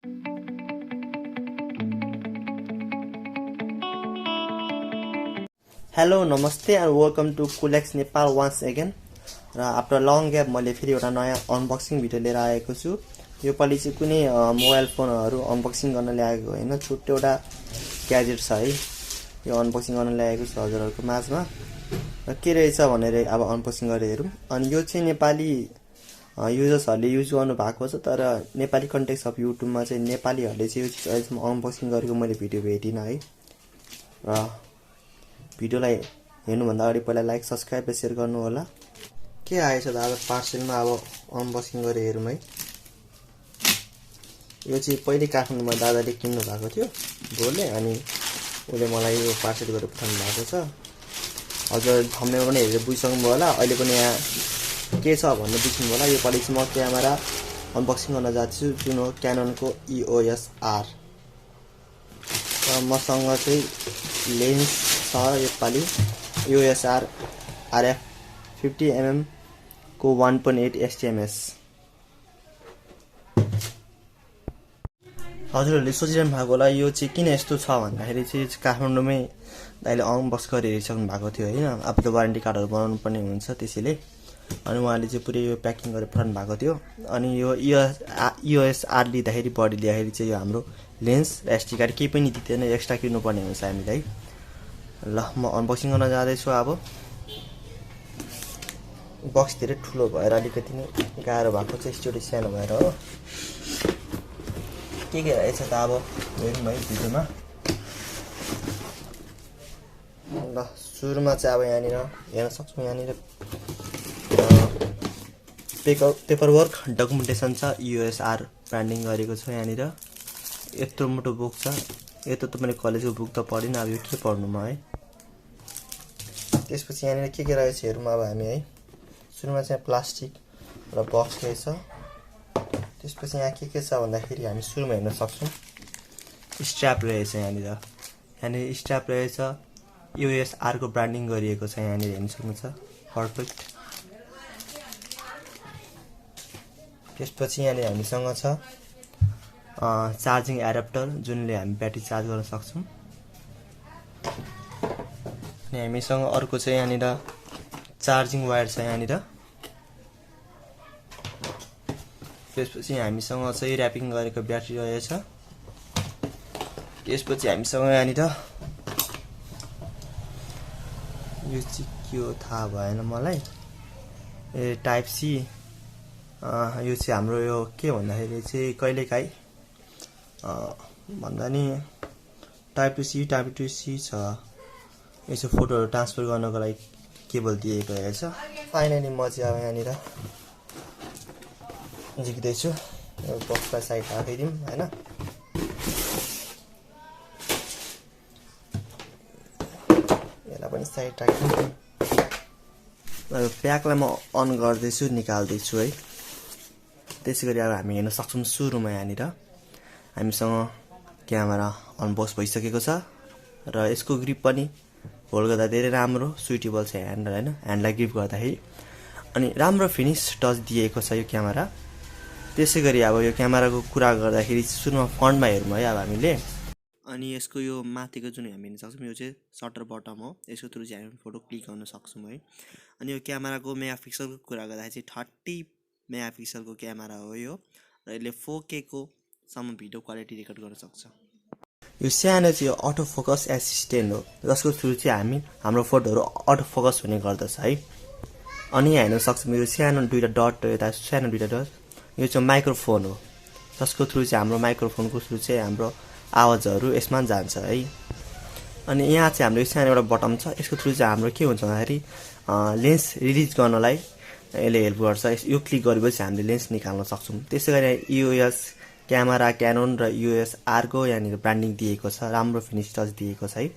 Hello, namaste and welcome to Kulex Nepal once again. र after long gap मैले फेरि एउटा नयाँ अनबक्सिङ भिडियो लिएर आएको छु। यो पालि चाहिँ कुनै मोबाइल फोनहरू अनबक्सिङ गर्न ल्याएको होइन, छुट्टै एउटा ग्याजेट छ है। यो अनबक्सिङ गर्न ल्याएको छु हजुरहरूको माझमा। र के रहेछ भनेर अब अनबक्सिङ गरेर हेरौँ। अनि यो चाहिँ नेपाली युजर्सहरूले युज गर्नु भएको छ, तर नेपाली कन्टेक्स्ट अफ युट्युबमा चाहिँ नेपालीहरूले चाहिँ यो चिज अहिलेसम्म अनबक्सिङ गरेको मैले भिडियो भेटिनँ है। र भिडियोलाई हेर्नुभन्दा अगाडि पहिला लाइक, सब्सक्राइब र सेयर गर्नु होला। के आएछ दादा पार्सलमा, अब अनबक्सिङ गरेर हेरौँ है। यो चाहिँ पहिले काठमाडौँमा दादाले किन्नु भएको थियो बोले, अनि उसले मलाई यो पार्सल गरेर पठाउनु भएको छ। हजुर थम्बनेल पनि हेरेर बुझिसक्नुभयो होला, अहिले पनि यहाँ के छ भन्ने बुझ्नुभयो होला। यो पालि चाहिँ म क्यामेरा अनबक्सिङ गर्न जान्छु, जुन हो क्याननको EOS R। र मसँग चाहिँ लेन्स छ यो पालि EOS R RF 50mm को 1.8 STMS। हजुरहरूले सोचिरहनु भएको होला यो चाहिँ किन यस्तो छ भन्दाखेरि चाहिँ काठमाडौँमै दाइले अनबक्स गरेर हेरिसक्नु भएको थियो होइन। अब त वारेन्टी कार्डहरू बनाउनु पर्ने हुन्छ त्यसैले, अनि उहाँले चाहिँ पुरै यो प्याकिङ गरेर पठाउनु भएको थियो। अनि यो EOS R लिँदाखेरि बडी लिँदाखेरि चाहिँ यो हाम्रो लेन्स र SD कार्ड केही पनि दिँदैन, एक्स्ट्रा किन्नुपर्ने हुन्छ हामीलाई। ल म अनबक्सिङ गर्न जाँदैछु। अब बक्स धेरै ठुलो भएर अलिकति नै गाह्रो भएको छ, स्टोरेज सानो भएर हो। के रहेछ त अब हेरौँ है भिडियोमा। ल सुरुमा चाहिँ अब यहाँनिर हेर्न सक्छौँ, यहाँनिर पेपरवर्क डकुमेन्टेसन छ, EOS R ब्रान्डिङ गरेको छ यहाँनिर। यत्रो मोटो बुक छ, यत्रो त मैले कलेजको बुक त पढिनँ, अब यो के पढ्नुमा है। त्यसपछि यहाँनिर के रहेछ हेरौँ अब हामी है। सुरुमा चाहिँ प्लास्टिक र बक्स रहेछ। त्यसपछि यहाँ के छ भन्दाखेरि हामी सुरुमा हेर्न सक्छौँ स्ट्र्याप रहेछ यहाँनिर स्ट्र्याप रहेछ, EOS R को ब्रान्डिङ गरिएको छ यहाँनिर हेर्न सक्नुहुन्छ, पर्फेक्ट। त्यसपछि यहाँनिर हामीसँग छ चार्जिङ एडाप्टर, जुनले हामी ब्याट्री चार्ज गर्न सक्छौँ। अनि हामीसँग अर्को चाहिँ यहाँनिर चार्जिङ वायर छ यहाँनिर। त्यसपछि हामीसँग चाहिँ ऱ्यापिङ गरेको ब्याट्री रहेछ। त्यसपछि हामीसँग यहाँनिर यो चाहिँ के हो थाहा भएन मलाई, टाइप सी। यो चाहिँ हाम्रो यो के भन्दाखेरि चाहिँ कहिलेकाहीँ भन्दा नि टाइप टू सी छ। यसो फोटोहरू ट्रान्सफर गर्नको लागि केबल दिएको रहेछ। फाइनली म चाहिँ अब यहाँनिर झिक्दैछु, यो बक्सलाई साइड राखिदिउँ होइन। यसलाई पनि साइड राखिदिउँ। यो प्याकलाई म अन गर्दैछु, निकाल्दैछु है। त्यसै गरी अब हामी हेर्न सक्छौँ सुरुमा यहाँनिर हामीसँग क्यामेरा अनबक्स भइसकेको छ। र यसको ग्रिप पनि होल्ड गर्दा धेरै राम्रो सुइटेबल छ ह्यान्ड होइन, ह्यान्डलाई ग्रिप गर्दाखेरि। अनि राम्रो फिनिस टच दिएको छ यो क्यामेरा। त्यसै गरी अब यो क्यामेराको कुरा गर्दाखेरि सुरुमा फ्रन्टमा हेरौँ है अब हामीले। अनि यसको यो माथिको जुन हामी हेर्न सक्छौँ यो चाहिँ सटर बटम हो, यसको थ्रु चाहिँ हामी फोटो क्लिक गर्न सक्छौँ है। अनि यो क्यामेराको मेगापिक्सलको कुरा गर्दाखेरि चाहिँ 30 मेगापिक्सलको क्यामेरा हो यो, र यसले 4K को सम्म भिडियो क्वालिटी रेकर्ड गर्न सक्छ। यो सानो चाहिँ यो अटो फोकस एसिस्टेन्ट हो, जसको थ्रु चाहिँ हामी हाम्रो फोटोहरू अटो फोकस हुने गर्दछ है। अनि यहाँ हेर्न सक्छौँ यो सानो दुईवटा डट, यता सानो दुईवटा डट, यो चाहिँ माइक्रोफोन हो, जसको थ्रु चाहिँ हाम्रो माइक्रोफोनको थ्रु चाहिँ हाम्रो आवाजहरू यसमा जान्छ है। अनि यहाँ चाहिँ हाम्रो सानो एउटा बटन छ, यसको थ्रु चाहिँ हाम्रो के हुन्छ भन्दाखेरि लेन्स रिलिज गर्नलाई यसले हेल्प गर्छ। यो क्लिक गरेपछि हामीले लेन्स निकाल्न सक्छौँ। त्यसै गरी EOS क्यामेरा क्यानन र EOS R को यहाँनिर ब्रान्डिङ दिएको छ, राम्रो फिनिस टच दिएको छ है।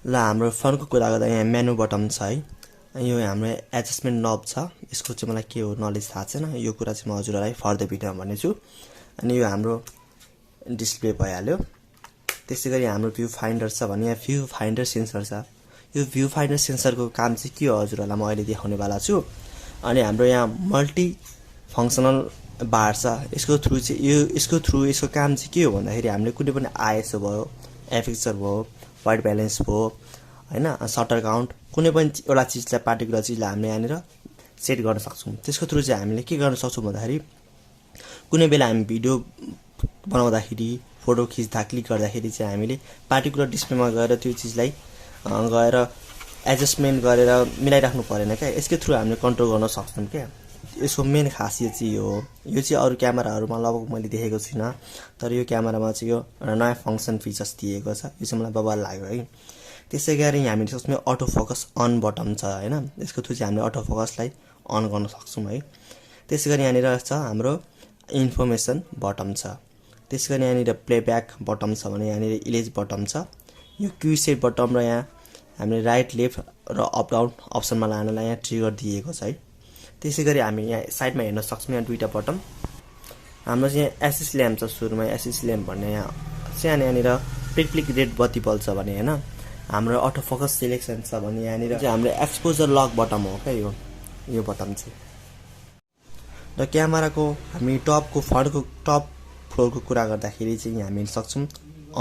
ल हाम्रो फोनको कुरा गर्दा यहाँ मेनु बटन छ है। यो हाम्रो एडजस्टमेन्ट नब छ, यसको चाहिँ मलाई के हो नलेज थाहा छैन, यो कुरा चाहिँ म हजुरहरूलाई फर्दर भिडियोमा भन्नेछु। अनि यो हाम्रो डिस्प्ले भइहाल्यो। त्यसै गरी हाम्रो भ्यू फाइन्डर छ भने यहाँ भ्यू फाइन्डर सेन्सर छ। यो भ्यू फाइन्डर सेन्सरको काम चाहिँ के हो हजुरहरूलाई म अहिले देखाउने वाला छु। अनि हाम्रो यहाँ मल्टी फङ्सनल बाड्छ। यसको थ्रु चाहिँ यसको काम चाहिँ के हो भन्दाखेरि हामीले कुनै पनि आइएसओ भयो, एफएक्सआर भयो, वाइट ब्यालेन्स भयो हैन, सटर काउन्ट कुनै पनि एउटा चिजलाई पार्टिकुलर चिजलाई हामीले यहाँनिर सेट गर्न सक्छौँ। त्यसको थ्रु चाहिँ हामीले के गर्न सक्छौँ भन्दाखेरि कुनै बेला हामी भिडियो बनाउँदाखेरि, फोटो खिच्दा, क्लिक गर्दाखेरि चाहिँ हामीले पार्टिकुलर डिस्प्लेमा गएर त्यो चिजलाई गएर एडजस्टमेन्ट गरेर मिलाइराख्नु परेन क्या। यसकै थ्रु हामीले कन्ट्रोल गर्न सक्छौँ क्या। यसको मेन खासियत चाहिँ यो हो। यो चाहिँ अरू क्यामेराहरूमा लगभग मैले देखेको छुइनँ, तर यो क्यामेरामा चाहिँ यो एउटा नयाँ फङ्सन फिचर्स दिएको छ। यो चाहिँ मलाई बवाल लाग्यो है। त्यसै गरी हामीले सोच्ने अटो फोकस अन बटन छ हैन, यसको थ्रु चाहिँ हामीले अटो फोकसलाई अन गर्न सक्छौँ है। त्यसै गरी यहाँनिर छ हाम्रो इन्फर्मेसन बटन छ। त्यसै गरी यहाँनिर प्लेब्याक बटन छ भने यहाँनिर इरेज बटन छ। यो क्यु सेट बटन र यहाँ हामीले राइट लेफ्ट र अप डाउन अप्सनमा लानलाई यहाँ ट्रिगर दिएको छ है। त्यसै गरी हामी यहाँ साइडमा हेर्न सक्छौँ यहाँ दुईटा बटन। हाम्रो चाहिँ यहाँ एसएस ल्याम्प छ, सुरुमा एसएस ल्याम्प भन्ने यहाँ सानो यहाँनिर प्लिक रेड बत्ती बल्छ भने हैन। हाम्रो अटो फोकस सिलेक्सन छ भने यहाँनिर चाहिँ हाम्रो एक्सपोजर लक बटन हो क्या यो बटन चाहिँ। र क्यामेराको हामी फ्रन्टको टप फ्लोरको कुरा गर्दाखेरि चाहिँ हामी सक्छौँ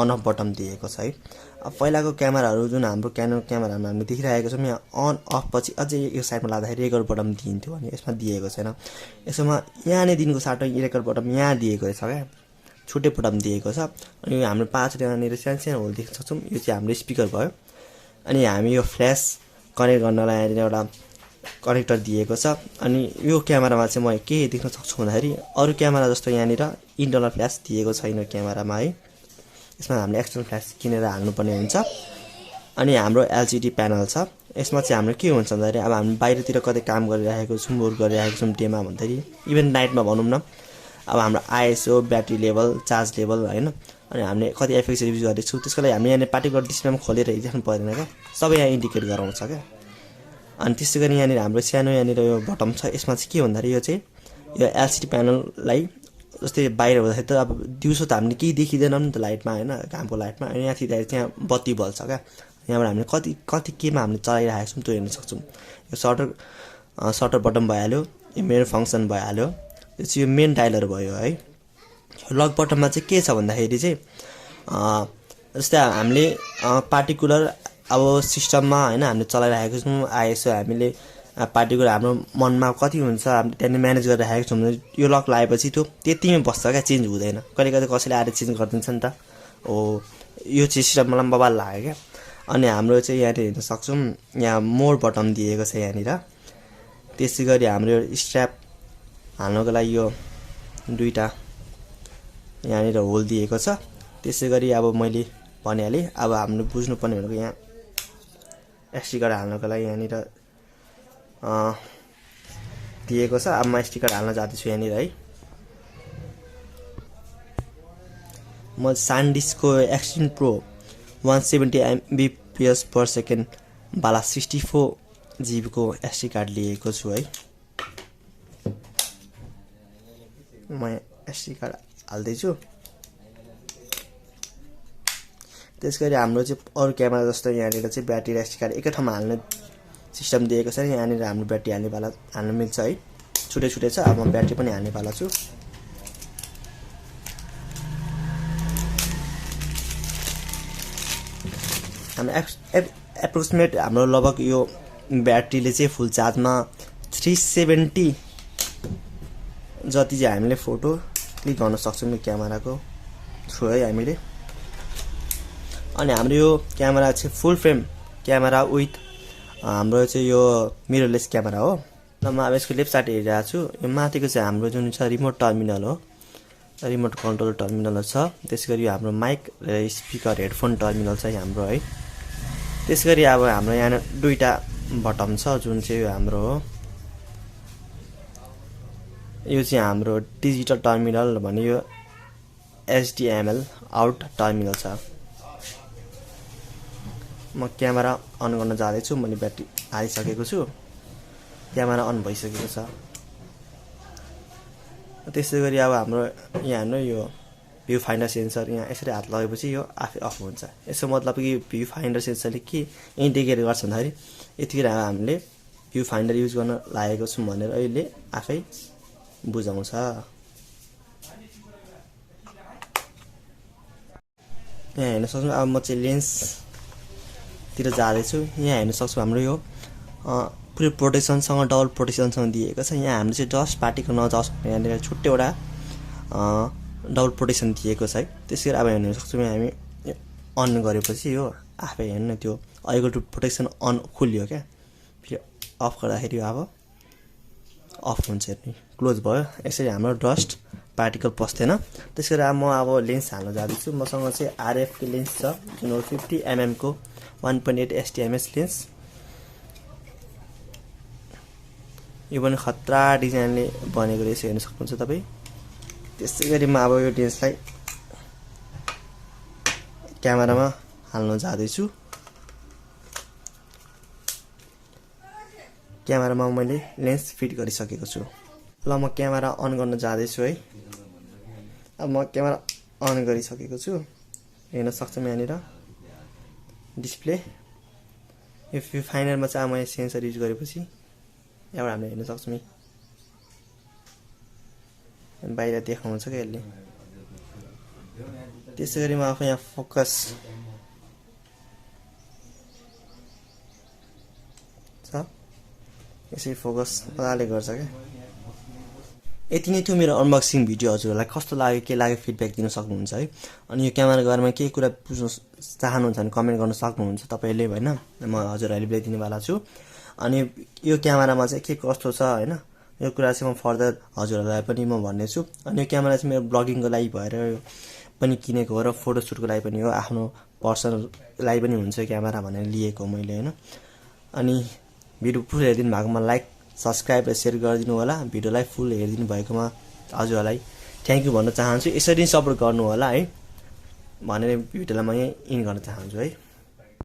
अन अफ बटन दिएको छ है। अब पहिलाको क्यामेराहरू जुन हाम्रो क्यानन क्यामेरामा हामीले देखिरहेको छौँ यहाँ अन अफ पछि अझै यो साइडमा लाँदाखेरि रेकर्ड बटन दिइन्थ्यो भने यसमा दिएको छैन। यसमा यहाँ नै दिनको साटो रेकर्ड बटन यहाँ दिएको रहेछ क्या, छुट्टै बटन दिएको छ। अनि हाम्रो 5 यहाँनिर सानो होल देख्न सक्छौँ। यो चाहिँ हाम्रो स्पिकर भयो। अनि हामी यो फ्ल्यास कनेक्ट गर्नलाई यहाँनिर एउटा कनेक्टर दिएको छ। अनि यो क्यामेरामा चाहिँ म के देख्न सक्छु भन्दाखेरि अरू क्यामेरा जस्तो यहाँनिर इन्टरनल फ्ल्यास दिएको छैन क्यामेरामा है। यसमा हामीले एक्सटर्नल फ्ल्यास किनेर हाल्नुपर्ने हुन्छ। अनि हाम्रो एलसिडी प्यानल छ। यसमा चाहिँ हाम्रो के हुन्छ भन्दाखेरि अब हामी बाहिरतिर कतै काम गरिरहेको छौँ, वर्क गरिरहेको छौँ डेमा भन्दाखेरि, इभन नाइटमा भनौँ न, अब हाम्रो ISO, battery level, charge level हैन, अनि हामीले कति एफएक्स युज गरेछौँ त्यसको लागि हामीले यहाँ पार्टिकुलर डिस्प्लेमा खोलेर हेरिराख्नु पर्दैन क्या, सबै यहाँ इन्डिकेट गराउँछ क्या। अनि त्यसै गरी यहाँनिर हाम्रो सानो यहाँनिर यो बटन छ। यसमा चाहिँ के भन्दाखेरि यो चाहिँ यो एलसिडी प्यानललाई जस्तै बाहिर हुँदाखेरि त अब दिउँसो त हामीले केही देखिँदैन नि त लाइटमा हैन, घामको लाइटमा। अनि यहाँ थिँदाखेरि त्यहाँ बत्ती बल्छ क्या। यहाँबाट हामीले कति केमा हामीले चलाइरहेको छौँ त्यो हेर्न सक्छौँ। यो सटर बटन भइहाल्यो, यो मेरो फङ्सन भइहाल्यो। यो चाहिँ यो मेन डायलर भयो है। लक बटनमा चाहिँ के छ भन्दाखेरि चाहिँ जस्तै हामीले पार्टिकुलर अब सिस्टममा हैन हामीले चलाइरहेको छौँ, आइएसओ हामीले पार्टिकुलर हाम्रो मनमा कति हुन्छ हामीले त्यहाँनिर म्यानेज गरिरहेको छौँ भने यो लक लगाएपछि त्यो त्यतिमै बस्छ क्या, चेन्ज हुँदैन। कहिले कहिले कसैले आएर चेन्ज गरिदिन्छ नि त। हो यो चाहिँ सिस्टम मलाई पनि बवाल लाग्यो क्या। अनि हाम्रो चाहिँ यहाँनिर हेर्न सक्छौँ यहाँ मोर बटन दिएको छ यहाँनिर। त्यसै गरी हाम्रो स्ट्र्याप हाल्नको लागि यो दुईटा यहाँनिर होल दिएको छ। त्यसै गरी अब मैले भनिहालेँ, अब हामीले बुझ्नुपर्ने भनेको यहाँ एसडी कार्ड हाल्नको लागि यहाँनिर दिएको छ। अब म एसडी कार्ड हाल्न जाँदैछु यहाँनिर है। म सान्डिस्कको एक्सट्रिम प्रो 170 Mbps/s वाला 64 GB को एसडी कार्ड लिएको छु है। म एसडी कार्ड हाल्दैछु। त्यसगरी हाम्रो चाहिँ अरू क्यामेरा जस्तो यहाँनिर चाहिँ ब्याट्री र एसडी कार्ड एकै ठाउँमा हाल्ने सिस्टम दिएको छ। यहाँनिर हाम्रो ब्याट्री हाल्न मिल्छ है, छुट्टै छुट्टै छ। अब म ब्याट्री पनि हाल्ने वाला छु। हाम्रो एप्रोक्सिमेट हाम्रो लगभग यो ब्याट्रीले चाहिँ फुल चार्जमा 370 जति चाहिँ हामीले फोटो क्लिक गर्न सक्छौँ यो क्यामेराको थ्रु है हामीले। अनि हाम्रो यो क्यामेरा चाहिँ फुल फ्रेम क्यामेरा विथ हाम्रो चाहिँ यो मिररलेस क्यामेरा हो। र म अब यसको लेफ्ट साइड हेरिरहेको छु। यो माथिको चाहिँ हाम्रो जुन छ रिमोट टर्मिनल हो, रिमोट कन्ट्रोल टर्मिनल छ। त्यसै गरी यो हाम्रो माइक र स्पिकर हेडफोन टर्मिनल छ हाम्रो है। त्यसै गरी अब हाम्रो यहाँ दुईटा बटन छ जुन चाहिँ हाम्रो हो। यो चाहिँ हाम्रो डिजिटल टर्मिनल भने यो HDMI आउट टर्मिनल छ। म क्यामेरा अन गर्न जाँदैछु। मैले ब्याट्री हालिसकेको छु, क्यामेरा अन भइसकेको छ। त्यसै गरी अब हाम्रो यहाँ हेर्नु यो भ्यू फाइन्डर सेन्सर यहाँ यसरी हात लगाएपछि यो आफै अफ हुन्छ। यसको मतलब कि भ्यू फाइन्डर सेन्सरले के इन्डिकेट गर्छ भन्दाखेरि यतिखेर हामीले भ्यू फाइन्डर युज गर्न लागेको छौँ भनेर अहिले आफै बुझाउँछ। यहाँ हेर्न सक्छौँ। अब म चाहिँ लेन्सतिर जाँदैछु। यहाँ हेर्न सक्छौँ हाम्रो यो पुरै प्रोटेक्सनसँग डबल प्रोटेक्सनसँग दिएको छ। यहाँ हामीले चाहिँ डस्ट पार्टिकल नजाओस् भनेर यहाँनिर छुट्टै एउटा डबल प्रोटेक्सन दिएको छ है। त्यसै गरी अब हेर्न सक्छौँ हामी अन गरेपछि यो आफै हेर्नु त्यो अहिलेको त्यो प्रोटेक्सन अन खुल्यो क्या। फेरि अफ गर्दाखेरि अब अफ हुन्छ, हेर्नु क्लोज भयो। यसरी हाम्रो डस्ट पार्टिकल पस्दैन। त्यसै गरी म अब लेन्स हाल्न जाँदैछु। मसँग चाहिँ आरएफको लेन्स छ जुन 50 mm को 1.8 STMS लेन्स। यो पनि खतरा डिजाइनले बनेको रहेछ, हेर्न सक्नुहुन्छ तपाईँ। त्यसै गरी म अब यो लेन्सलाई क्यामेरामा हाल्न जाँदैछु। क्यामेरामा मैले लेन्स फिट गरिसकेको छु। ल म क्यामेरा अन गर्न जाँदैछु है। अब म क्यामेरा अन गरिसकेको छु। हेर्न सक्छौँ यहाँनिर डिस्प्ले। यो फाइनलमा चाहिँ मैले सेन्सर युज गरेपछि यहाँबाट हामीले हेर्न सक्छौँ बाहिर देखाउँछ क्या यसले। त्यसै गरी म आफै यहाँ फोकस छ, यसरी फोकस मजाले गर्छ क्या। यति नै थियो मेरो अनबक्सिङ भिडियो। हजुरहरूलाई कस्तो लाग्यो के लाग्यो फिडब्याक दिन सक्नुहुन्छ है। अनि यो क्यामेराको बारेमा केही कुरा बुझ्न चाहनुहुन्छ भने कमेन्ट गर्न सक्नुहुन्छ तपाईँले होइन। म हजुरहरूले ल्याइदिनेवाला छु। अनि यो क्यामेरामा चाहिँ के कस्तो छ होइन, यो कुरा चाहिँ म फर्दर हजुरहरूलाई पनि म भन्नेछु। अनि यो क्यामेरा चाहिँ मेरो ब्लगिङको लागि भएर पनि किनेको हो र फोटोसुटको लागि पनि हो, आफ्नो पर्सनललाई पनि हुन्छ क्यामेरा भनेर लिएको मैले होइन। अनि भिडियो फुल हेरिदिनु भएकोमा लाइक सब्सक्राइब र सेयर गरिदिनु होला। भिडियोलाई फुल हेरिदिनु भएकोमा हजुरहरूलाई थ्याङ्क यू भन्न चाहन्छु। यसरी नै सपोर्ट गर्नु होला है भनेर भिडियोलाई म यहीँ इन गर्न चाहन्छु है।